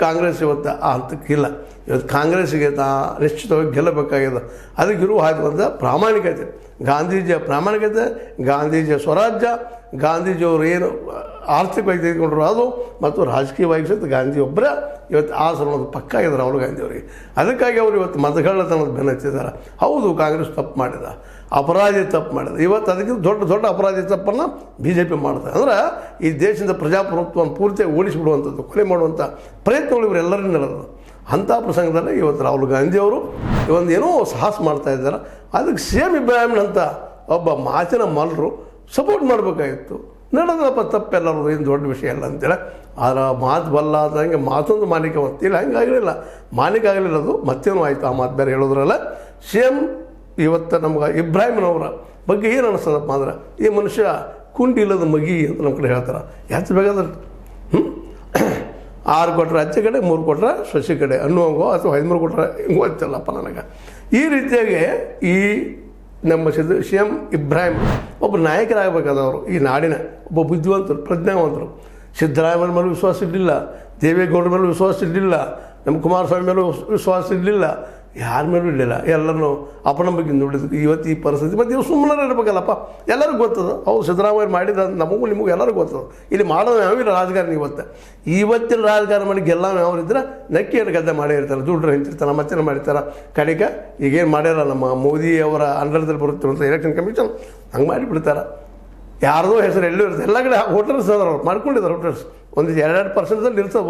ಕಾಂಗ್ರೆಸ್ ಇವತ್ತು ಆ ಹಂತಕ್ಕಿಲ್ಲ. ಇವತ್ತು ಕಾಂಗ್ರೆಸ್ಸಿಗೆ ನಿಶ್ಚಿತವಾಗಿ ಗೆಲ್ಲಬೇಕಾಗಿದೆ. ಅದಕ್ಕಿರುವ ಹಾಕುವಂಥ ಪ್ರಾಮಾಣಿಕತೆ, ಗಾಂಧೀಜಿಯ ಪ್ರಾಮಾಣಿಕತೆ, ಗಾಂಧೀಜಿಯ ಸ್ವರಾಜ್ಯ, ಗಾಂಧೀಜಿಯವರು ಏನು ಆರ್ಥಿಕವಾಗಿ ತೆಗೆದುಕೊಂಡ್ರು ಅದು, ಮತ್ತು ರಾಜಕೀಯವಾಗಿ ಸಹಿತ ಗಾಂಧಿ ಒಬ್ಬರೇ ಇವತ್ತು ಆ ಸಲುವಾಗಿ ಪಕ್ಕ ಆಗಿದೆ ರಾಹುಲ್ ಗಾಂಧಿ ಅವರಿಗೆ. ಅದಕ್ಕಾಗಿ ಅವರು ಇವತ್ತು ಮತಗಳ್ಳತನದ ಬೆನ್ನ ಹಚ್ಚಿದ್ದಾರೆ. ಹೌದು, ಕಾಂಗ್ರೆಸ್ ತಪ್ಪು ಮಾಡಿದ, ಅಪರಾಧಿ ತಪ್ಪು ಮಾಡಿದ. ಇವತ್ತು ಅದಕ್ಕಿಂತ ದೊಡ್ಡ ದೊಡ್ಡ ಅಪರಾಧಿ ತಪ್ಪನ್ನು BJP ಮಾಡ್ತಾರೆ. ಅಂದ್ರೆ ಈ ದೇಶದ ಪ್ರಜಾಪ್ರಭುತ್ವವನ್ನು ಪೂರ್ತಿಯಾಗಿ ಓಡಿಸಿಬಿಡುವಂಥದ್ದು, ಕೊಲೆ ಮಾಡುವಂಥ ಪ್ರಯತ್ನಗಳು ಇವರೆಲ್ಲರೂ ನಡೆದು ಅಂಥ ಪ್ರಸಂಗದಲ್ಲಿ ಇವತ್ತು ರಾಹುಲ್ ಗಾಂಧಿಯವರು ಏನೋ ಸಾಹಸ ಮಾಡ್ತಾ ಇದ್ದಾರೆ. ಅದಕ್ಕೆ CM ಇಬ್ರಾಹಿಂ ಅಂತ ಒಬ್ಬ ಮಾತಿನ ಮಲ್ಲರು ಸಪೋರ್ಟ್ ಮಾಡಬೇಕಾಗಿತ್ತು. ನಡೆದಪ್ಪ ತಪ್ಪೆಲ್ಲರೂ, ಏನು ದೊಡ್ಡ ವಿಷಯ ಅಲ್ಲ ಅಂತೇಳಿ. ಆದರೆ ಮಾತು ಬಲ್ಲಾದಂಗೆ ಮಾತೊಂದು ಮಾನಿಕ ಇಲ್ಲ, ಹಂಗಾಗಲಿಲ್ಲ, ಮಾನಿಕ ಆಗಲಿಲ್ಲ. ಅದು ಮತ್ತೇನೋ ಆಯಿತು, ಆ ಮಾತು ಬೇರೆ ಹೇಳೋದ್ರಲ್ಲ. CM ಇವತ್ತು ನಮ್ಗೆ ಇಬ್ರಾಹಿಂನವರ ಬಗ್ಗೆ ಏನು ಅನಿಸ್ತದಪ್ಪ ಅಂದ್ರೆ, ಈ ಮನುಷ್ಯ ಕುಂಡಿ ಇಲ್ಲದ ಮಗಿ ಅಂತ ನಮ್ಮ ಕಡೆ ಹೇಳ್ತಾರೆ. ಯಾಕೆ ಬೇಕಾದ್ರೆ 6 ಕೊಟ್ಟರೆ ಅಚ್ಚೆ ಕಡೆ, 3 ಕೊಟ್ಟರೆ ಸೊಸೆ ಕಡೆ ಅನ್ನುವಂಗೋ, ಅಥವಾ 13 ಕೊಟ್ಟರೆ ಹಿಂಗೋ ಗೊತ್ತಿಲ್ಲಪ್ಪ ನನಗೆ. ಈ ರೀತಿಯಾಗಿ ಈ ನಮ್ಮ CM ಇಬ್ರಾಹಿಂ ಒಬ್ಬ ನಾಯಕರಾಗಬೇಕಾದವರು, ಈ ನಾಡಿನ ಒಬ್ಬ ಬುದ್ಧಿವಂತರು, ಪ್ರಜ್ಞಾವಂತರು. ಸಿದ್ದರಾಮಯ್ಯನ ಮೇಲೆ ವಿಶ್ವಾಸ ಇರಲಿಲ್ಲ, ದೇವೇಗೌಡರ ಮೇಲೆ ವಿಶ್ವಾಸ ಇರಲಿಲ್ಲ, ನಮ್ಮ ಕುಮಾರಸ್ವಾಮಿ ಮೇಲೂ ವಿಶ್ವಾಸ ಇರಲಿಲ್ಲ, ಯಾರ ಮೇಲೂ ಇರಲಿಲ್ಲ. ಎಲ್ಲರನ್ನೂ ಅಪನಂಬಿಕೆಯಿಂದ ನೋಡಿದ್ದಕ್ಕೆ ಇವತ್ತು ಈ ಪರಿಸ್ಥಿತಿ. ಮತ್ತು ಇವು ಸುಮ್ಮನೆ ಇರಬೇಕಲ್ಲಪ್ಪ, ಎಲ್ಲರಿಗೂ ಗೊತ್ತದು. ಅವ್ರು ಸಿದ್ದರಾಮಯ್ಯ ಮಾಡಿದ ನಮಗೂ ನಿಮಗೂ ಎಲ್ಲರಿಗೂ ಗೊತ್ತದು. ಇಲ್ಲಿ ಮಾಡೋದು ಯಾವಿಲ್ಲ ರಾಜಕಾರಣ. ಇವತ್ತಿನ ರಾಜಕಾರಣ ಮಾಡಿ ಗೆಲ್ಲವ ಯಾವ್ರಿದ್ರೆ ನಕ್ಕಿ ಗದ್ದೆ ಮಾಡೇ ಇರ್ತಾರೆ, ದುಡ್ಡು ಹಂಚಿರ್ತಾರೆ, ಮತ್ತೇನು ಮಾಡಿರ್ತಾರೆ. ಕಡೆಗೆ ಈಗೇನು ಮಾಡ್ಯಾರ ನಮ್ಮ ಮೋದಿ ಅವರ ಅಂಡರ್ದಲ್ಲಿ ಬರುತ್ತಿರುವಂಥ ಎಲೆಕ್ಷನ್ ಕಮಿಷನ್ ಹಂಗೆ ಮಾಡಿಬಿಡ್ತಾರೆ. ಯಾರ್ದೋ ಹೆಸರು ಎಲ್ಲೂ ಇರುತ್ತೆ, ಎಲ್ಲ ಕಡೆ ವೋಟರ್ಸ್ ಅದಾರ, ಅವ್ರು ಮಾಡ್ಕೊಂಡಿದ್ದಾರೆ. ವೋಟರ್ಸ್ ಒಂದು 2% ಇರ್ತದೆ,